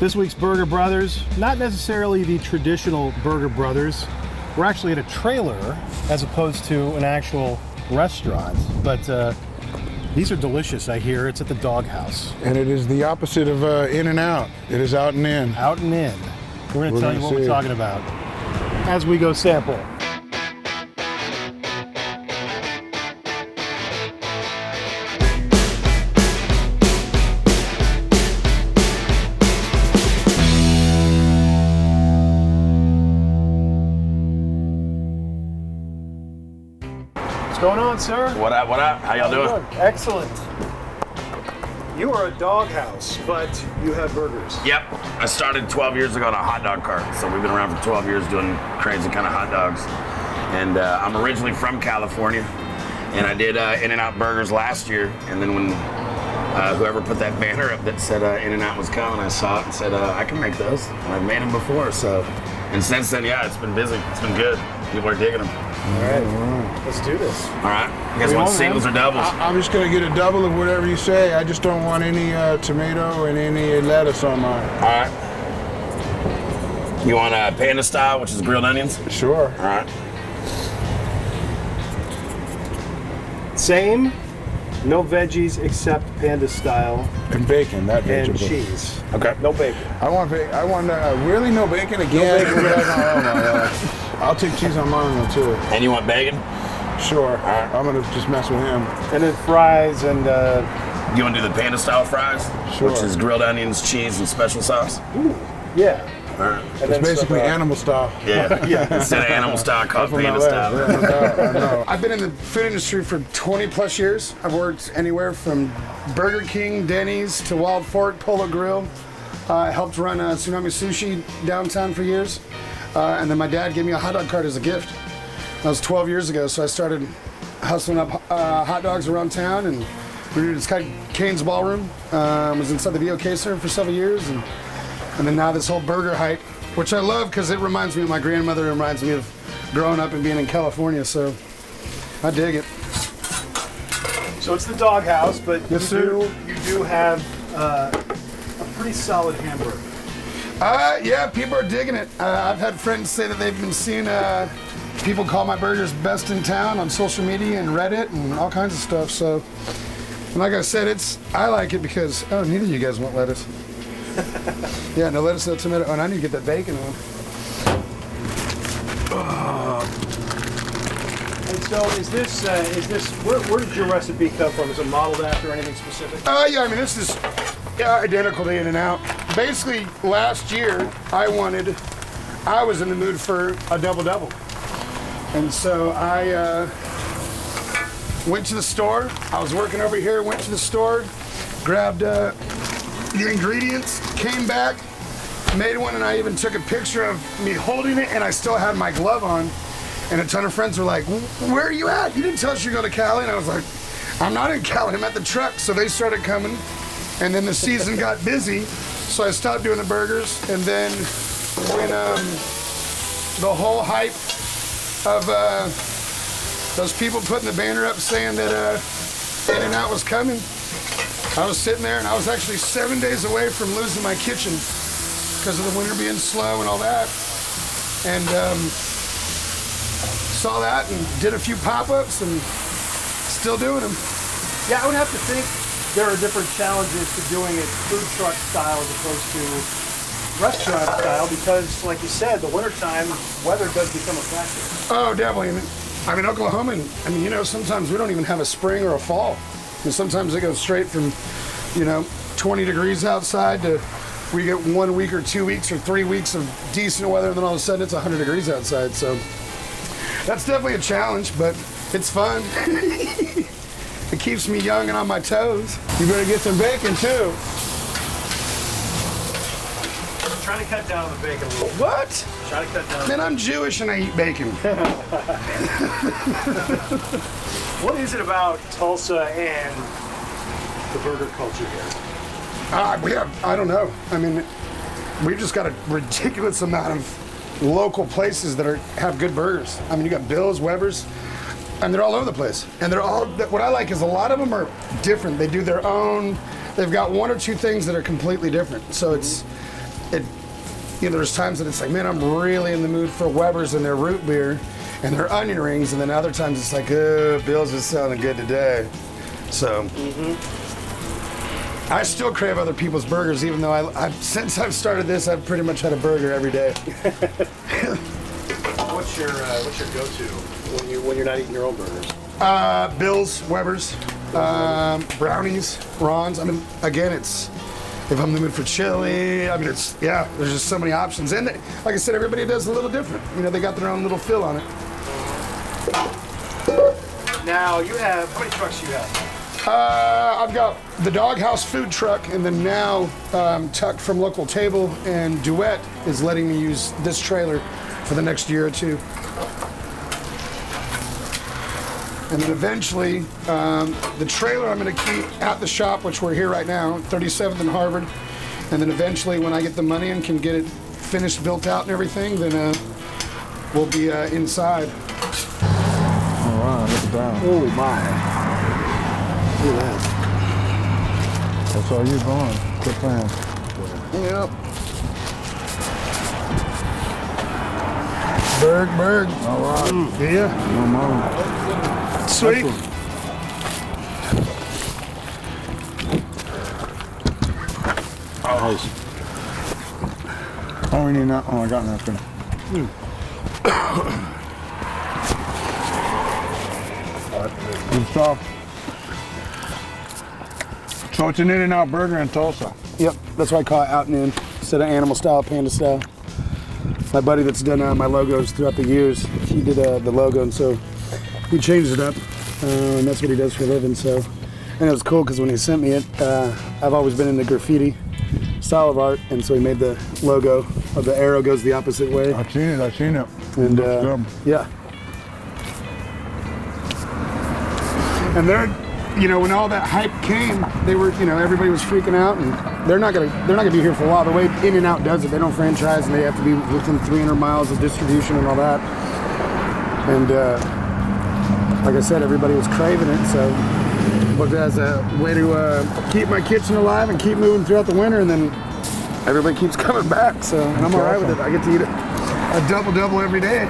This week's Burger Brothers, not necessarily the traditional Burger Brothers. We're actually at a trailer as opposed to an actual restaurant, but these are delicious, I hear. It's at the Doghouse. And it is the opposite of in and out. It is out and in. Out and in. We're going to tell you what we're talking about as we go sample. What's going on, sir? What up, what up? How y'all doing? Excellent. You are a Doghouse, but you have burgers. Yep. I started 12 years ago on a hot dog cart. So we've been around for 12 years doing crazy kind of hot dogs. And I'm originally from California. And I did In-N-Out Burgers last year. And then when whoever put that banner up that said In-N-Out was coming, I saw it and said, I can make those. And I've made them before. So, and since then, yeah, it's been busy. It's been good. People are digging them. All right, let's do this. All right. You guys want singles or doubles? I'm just going to get a double of whatever you say. I just don't want any tomato and any lettuce on mine. All right. You want panda style, which is grilled onions? Sure. All right. Same, no veggies except panda style. And bacon, that vegetable. And cheese. Okay. No bacon. I want really no bacon again? No bacon. Oh my God. I'll take cheese on mine though too. And you want bacon? Sure. All right. I'm gonna just mess with him. And then fries and You want to do the panda style fries? Sure. Which is grilled onions, cheese, and special sauce? ooh, yeah. All right. And It's basically animal style. Yeah. Yeah. Instead of animal style, called From panda LA. style. Yeah, no doubt, I know. I've been in the food industry for 20 plus years. I've worked anywhere from Burger King, Denny's to Wild Fork, Polo Grill. I helped run Tsunami Sushi downtown for years. And then my dad gave me a hot dog cart as a gift. That was 12 years ago, so I started hustling up hot dogs around town, and we did this kind of Cane's Ballroom. Was inside the VOK Center for several years, and then now this whole burger hype, which I love because it reminds me of my grandmother, it reminds me of growing up and being in California, so I dig it. So it's the Doghouse, but Yes, you do have a pretty solid hamburger. Yeah, people are digging it. I've had friends say that they've been seeing people call my burgers best in town on social media and Reddit and all kinds of stuff. So, and like I said, I like it because, neither of you guys want lettuce. Yeah, no lettuce, no tomato. Oh, and I need to get that bacon on. And so is this where did your recipe come from? Is it modeled after anything specific? Yeah, I mean, this is identical to In-N-Out. Basically, last year, I was in the mood for a double-double. And so I went to the store. I was working over here, went to the store, grabbed the ingredients, came back, made one, and I even took a picture of me holding it, and I still had my glove on. And a ton of friends were like, where are you at? You didn't tell us you're going to Cali. And I was like, I'm not in Cali, I'm at the truck. So they started coming, and then the season got busy, so I stopped doing the burgers. And then when the whole hype of those people putting the banner up saying that In-N-Out was coming, I was sitting there, and I was actually 7 days away from losing my kitchen because of the winter being slow and all that. And saw that and did a few pop-ups and still doing them. Yeah, I would have to think there are different challenges to doing it food truck style as opposed to restaurant style because, like you said, the wintertime weather does become a factor. Oh, definitely. I mean, Oklahoma, sometimes we don't even have a spring or a fall. And sometimes it goes straight from, 20 degrees outside to we get 1 week or 2 weeks or 3 weeks of decent weather, and then all of a sudden it's 100 degrees outside. So that's definitely a challenge, but it's fun. It keeps me young and on my toes. You better get some bacon too. I'm trying to cut down on the bacon a little. What? Trying to cut down. Man, I'm Jewish and I eat bacon. What is it about Tulsa and the burger culture here? I don't know. I mean, we've just got a ridiculous amount of local places that have good burgers. I mean, you got Bill's, Weber's, and they're all over the place. And they're all, what I like is a lot of them are different. They do their own, they've got one or two things that are completely different. So there's times that it's like, man, I'm really in the mood for Weber's and their root beer and their onion rings, and then other times it's like, Bill's is sounding good today. So I still crave other people's burgers, even though since I've started this, I've pretty much had a burger every day. What's your go-to when you're not eating your own burgers? Bill's, Weber's, brownies, Ron's. I mean, again, it's if I'm in the mood for chili. I mean, there's just so many options. And like I said, everybody does a little different. You know, they got their own little feel on it. Now how many trucks do you have? I've got the Doghouse food truck, and then now Tuck from Local Table and Duet is letting me use this trailer for the next year or two. And then eventually, the trailer I'm going to keep at the shop, which we're here right now, 37th and Harvard. And then eventually, when I get the money and can get it finished, built out and everything, then we'll be inside. All right, look at that. Oh my! Look at that. That's all you're going. Good plan. Yep. Berg. All right. Yeah. No more. Sweet. Nice. Oh, we need that. Oh, I got napkin. Good stuff. So it's an In-N-Out burger in Tulsa. Yep, that's why I call it out and in instead of animal style, panda style. My buddy that's done my logos throughout the years, he did the logo, and so he changed it up, and that's what he does for a living. So, and it was cool because when he sent me it, I've always been in the graffiti style of art, and so he made the logo of the arrow goes the opposite way. I've seen it. And Looks good. yeah. And they're, when all that hype came, they were, everybody was freaking out, and they're not gonna be here for a while. The way In-N-Out does it, they don't franchise, and they have to be within 300 miles of distribution and all that. And like I said, everybody was craving it, so looked as a way to keep my kitchen alive and keep moving throughout the winter, and then everybody keeps coming back. So and I'm all right with it. I get to eat a double every day.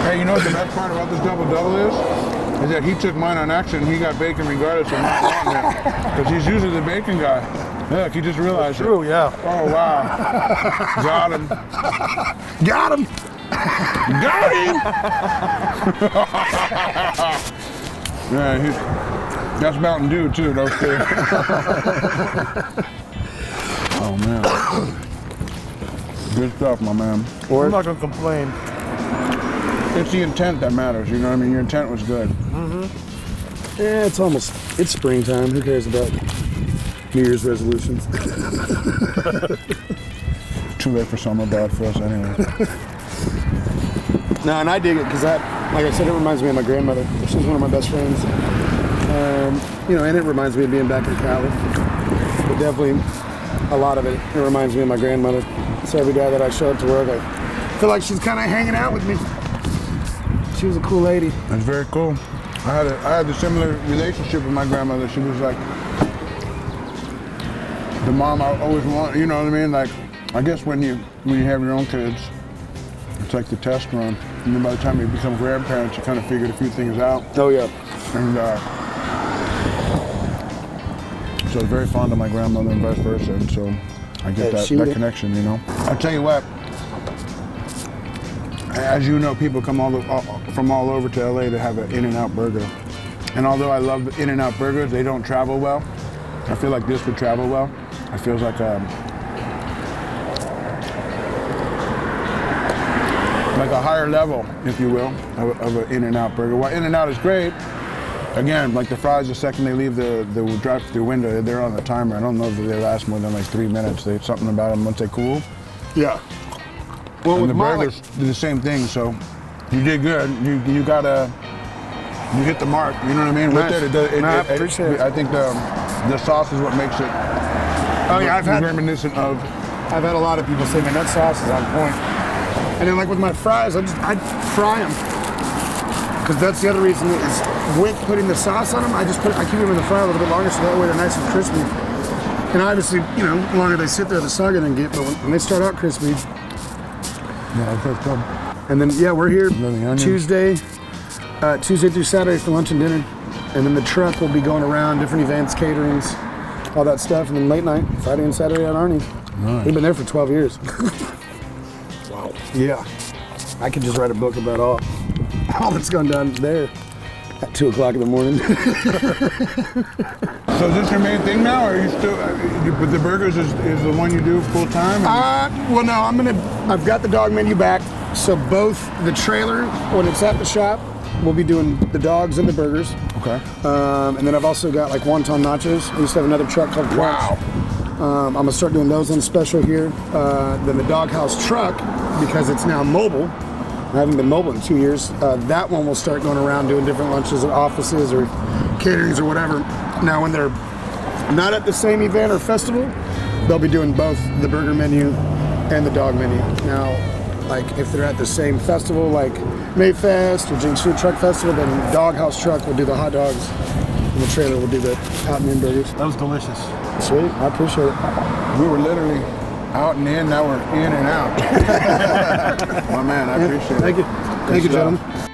Hey, you know what the best part about this double is? Is that he took mine on accident and he got bacon regardless of not wanting it. Because he's usually the bacon guy. Look, he just realized it. True, yeah. Oh, wow. Got him. Got him. Got him! Yeah, that's Mountain Dew too, those two. Oh, man. Good stuff, my man. I'm not gonna complain. It's the intent that matters, you know what I mean? Your intent was good. Yeah, it's springtime. Who cares about New Year's resolutions? Too late for summer, bad for us anyway. No, and I dig it because like I said, it reminds me of my grandmother. She's one of my best friends. And it reminds me of being back in Cali. But definitely, a lot of it reminds me of my grandmother. So every day that I show up to work, I feel like she's kind of hanging out with me. She was a cool lady. That's very cool. I had a similar relationship with my grandmother. She was like the mom I always wanted, you know what I mean? Like, I guess when you have your own kids, it's like the test run. And then by the time you become grandparents, you kind of figured a few things out. Oh, yeah. And so I was very fond of my grandmother and vice versa. And so I get that connection, I'll tell you what, as you know, people come from all over to LA to have an In-N-Out burger. And although I love In-N-Out burgers, they don't travel well. I feel like this would travel well. It feels like a higher level, if you will, of an In-N-Out burger. While In-N-Out is great, again, like the fries, the second they leave the drive-through window, they're on a timer. I don't know if they last more than like 3 minutes. There's something about them once they cool. Yeah. Well, and the burgers do the same thing, so you did good. You hit the mark, you know what I mean? Nice. With it, I appreciate it. I think the sauce is what makes it reminiscent of. I've had a lot of people say, man, that sauce is on point. And then like with my fries, I fry them. Because that's the other reason is with putting the sauce on them, I keep them in the fryer a little bit longer so that way they're nice and crispy. And obviously, you know, the longer they sit there, the soggier they get. But when they start out crispy, Yeah, that's good. and then yeah, we're here the onion. Tuesday through Saturday for lunch and dinner, and then the truck will be going around different events, caterings, all that stuff, and then late night Friday and Saturday on Arnie. Nice. We've been there for 12 years. Wow. Yeah, I could just write a book about all that's gone down there at 2 o'clock in the morning. So is this your main thing now, or are you still? But the burgers is the one you do full time. Well, no, I've got the dog menu back. So both the trailer, when it's at the shop, we'll be doing the dogs and the burgers. Okay. And then I've also got like wonton nachos. I used to have another truck called Crunch. Wow. I'm gonna start doing those on special here. Then the doghouse truck, because it's now mobile. I haven't been mobile in 2 years. That one will start going around doing different lunches at offices or caterings or whatever. Now, when they're not at the same event or festival, they'll be doing both the burger menu and the dog menu. Now, like if they're at the same festival, like Mayfest or Jinx Food Truck Festival, then Doghouse Truck will do the hot dogs, and the trailer will do the out and in burgers. That was delicious. Sweet, I appreciate it. We were literally out and in. Now we're in and out. My man, I appreciate it. Thank you, Good stuff. gentlemen.